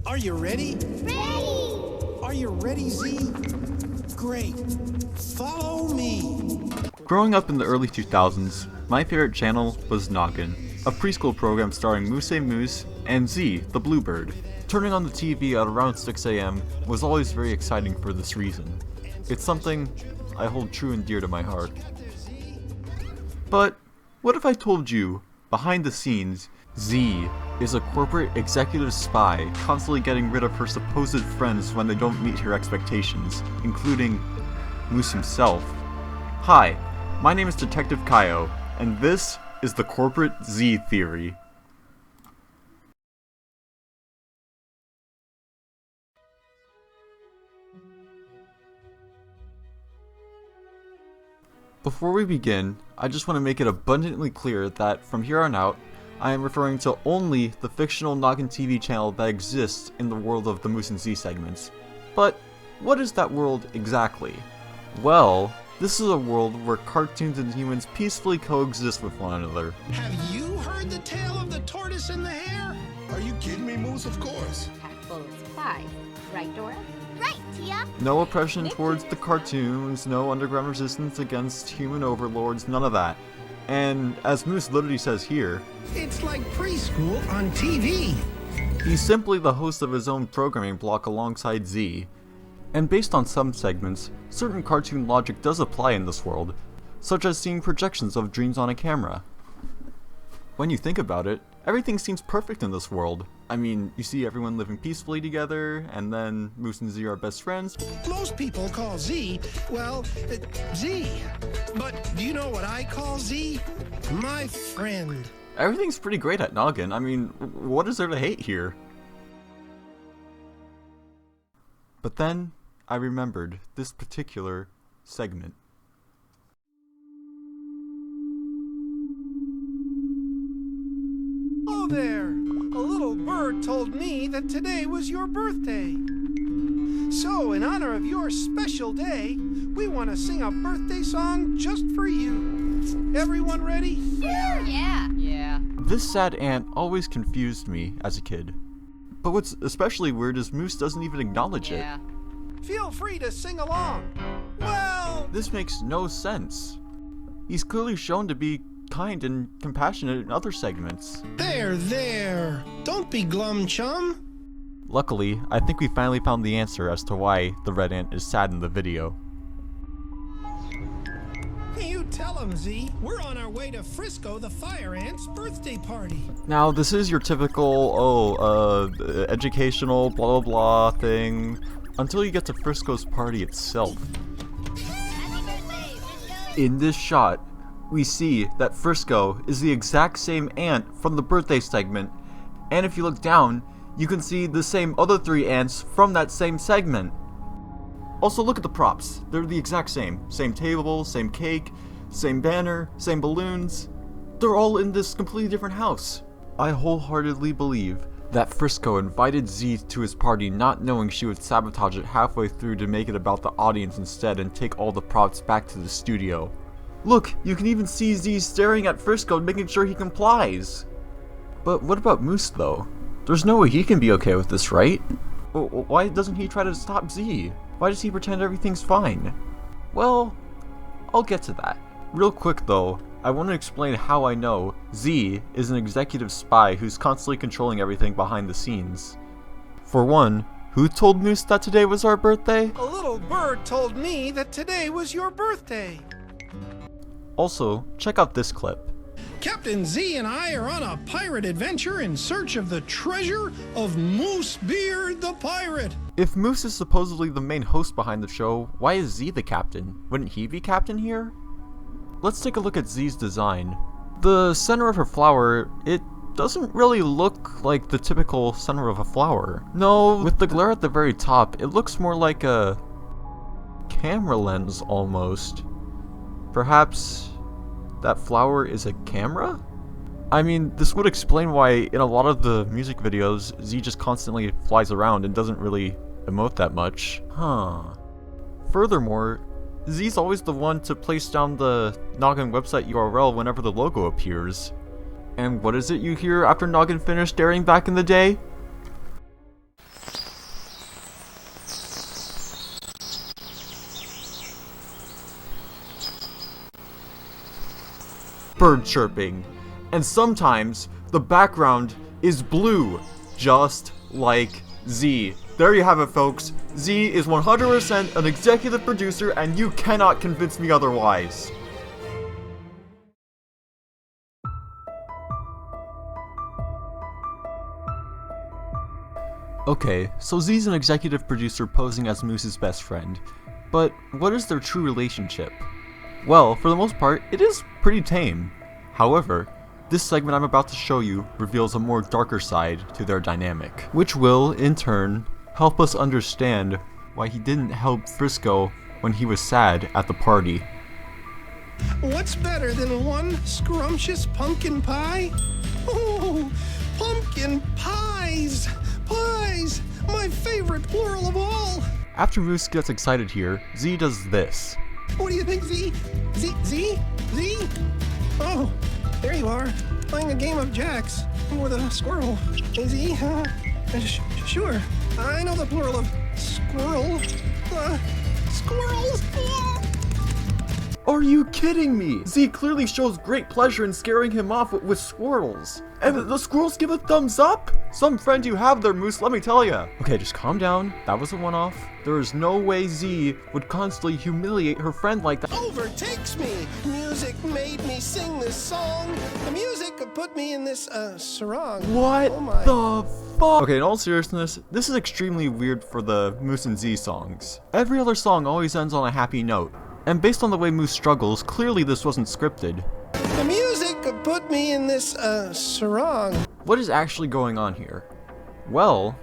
Are you ready? Ready! Are you ready, Z? Great. Follow me. Growing up in the early 2000s, my favorite channel was Noggin, a preschool program starring Moose and Z, the bluebird. Turning on the TV at around 6 a.m. was always very exciting for this reason. It's something I hold true and dear to my heart. But what if I told you, behind the scenes, Z is a corporate executive spy constantly getting rid of her supposed friends when they don't meet her expectations, including Moose himself? Hi, my name is Detective Kaio, and this is the Corporate Z Theory. Before we begin, I just want to make it abundantly clear that from here on out, I am referring to only the fictional Noggin TV channel that exists in the world of the Moose and Z segments. But what is that world exactly? Well, this is a world where cartoons and humans peacefully coexist with one another. Have you heard the tale of the tortoise and the hare? Are you kidding me, Moose? Of course. Packed full of supplies. Right, Dora? Right, Tia. No oppression towards the cartoons, no underground resistance against human overlords, none of that. And as Moose literally says here, It's like preschool on TV. he's simply the host of his own programming block alongside Z. And based on some segments, certain cartoon logic does apply in this world, such as seeing projections of dreams on a camera. When you think about it, everything seems perfect in this world. I mean, you see everyone living peacefully together, and then Moose and Z are best friends. Most people call Z, well, Z. But do you know what I call Z? My friend. Everything's pretty great at Noggin. I mean, what is there to hate here? But then, I remembered this particular segment. Oh there! A little bird told me that today was your birthday. So, in honor of your special day, we want to sing a birthday song just for you. Everyone ready? Sure, yeah. Yeah. This sad ant always confused me as a kid. But what's especially weird is Moose doesn't even acknowledge it. Feel free to sing along. Well, This makes no sense. He's clearly shown to be kind and compassionate in other segments. there. Don't be glum, chum. Luckily, I think we finally found the answer as to why the red ant is sad in the video. You tell him, Z. We're on our way to Frisco, the fire ant's birthday party. Now, this is your typical, educational blah blah blah thing, until you get to Frisco's party itself. Happy birthday, Frisco. In this shot, we see that Frisco is the exact same ant from the birthday segment, and if you look down, you can see the same other three ants from that same segment. Also, look at the props. They're the exact same. Same table, same cake, same banner, same balloons. They're all in this completely different house. I wholeheartedly believe that Frisco invited Z to his party not knowing she would sabotage it halfway through to make it about the audience instead and take all the props back to the studio. Look, you can even see Z staring at Frisco making sure he complies. But what about Moose though? There's no way he can be okay with this, right? Why doesn't he try to stop Z? Why does he pretend everything's fine? Well, I'll get to that. Real quick though, I want to explain how I know Z is an executive spy who's constantly controlling everything behind the scenes. For one, who told Moose that today was our birthday? A little bird told me that today was your birthday. Also, check out this clip. Captain Z and I are on a pirate adventure in search of the treasure of Moosebeard the pirate. If Moose is supposedly the main host behind the show, why is Z the captain? Wouldn't he be captain here? Let's take a look at Z's design. The center of her flower, it doesn't really look like the typical center of a flower. No, with the glare at the very top, it looks more like a camera lens almost. Perhaps that flower is a camera? I mean, this would explain why in a lot of the music videos, Z just constantly flies around and doesn't really emote that much. Huh. Furthermore, Z's always the one to place down the Noggin website URL whenever the logo appears. And what is it you hear after Noggin finished airing back in the day? bird chirping. And sometimes the background is blue, just like Z. There you have it, folks. Z is 100% an executive producer, and you cannot convince me otherwise. Okay, so Z's an executive producer posing as Moose's best friend, but what is their true relationship? Well, for the most part, it is pretty tame. However, this segment I'm about to show you reveals a more darker side to their dynamic, which will, in turn, help us understand why he didn't help Frisco when he was sad at the party. What's better than one scrumptious pumpkin pie? Oh, pumpkin pies! Pies! My favorite plural of all! After Moose gets excited here, Z does this. What do you think, Z? Z? Oh, there you are, playing a game of jacks with a squirrel. Hey, Z? Sure. I know the plural of squirrel. Squirrels! Are you kidding me? Z clearly shows great pleasure in scaring him off with squirrels. And the squirrels give a thumbs up? Some friend you have there, Moose, let me tell ya. Okay, just calm down. That was a one-off. There is no way Z would constantly humiliate her friend like that. Overtakes me. Music made me sing this song. The music put me in this sarong. What Oh my. the fuck? Okay, in all seriousness, this is extremely weird for the Moose and Z songs. Every other song always ends on a happy note. And based on the way Moose struggles, clearly this wasn't scripted. The music put me in this sarong. What is actually going on here? Well,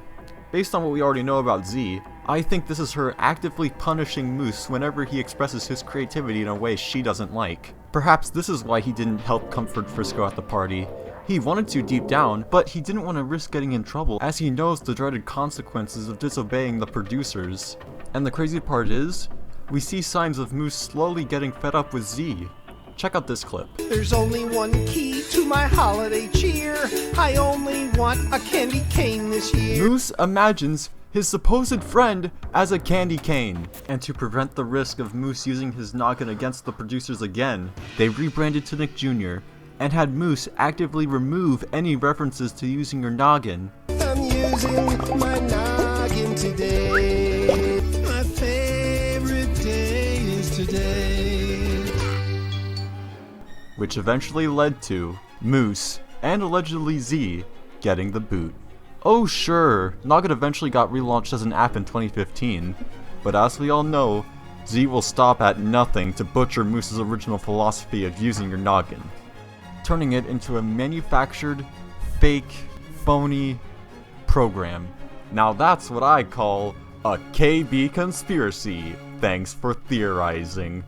based on what we already know about Z, I think this is her actively punishing Moose whenever he expresses his creativity in a way she doesn't like. Perhaps this is why he didn't help comfort Frisco at the party. He wanted to deep down, but he didn't want to risk getting in trouble as he knows the dreaded consequences of disobeying the producers. And the crazy part is, we see signs of Moose slowly getting fed up with Z. Check out this clip. There's only one key to my holiday cheer. I only want a candy cane this year. Moose imagines his supposed friend as a candy cane. And to prevent the risk of Moose using his noggin against the producers again, they rebranded to Nick Jr. and had Moose actively remove any references to using your noggin. I'm using my noggin today. My favorite day is today. Which eventually led to Moose, and allegedly Z, getting the boot. Oh sure, Noggin eventually got relaunched as an app in 2015, but as we all know, Z will stop at nothing to butcher Moose's original philosophy of using your noggin, turning it into a manufactured, fake, phony program. Now that's what I call a KB conspiracy. Thanks for theorizing.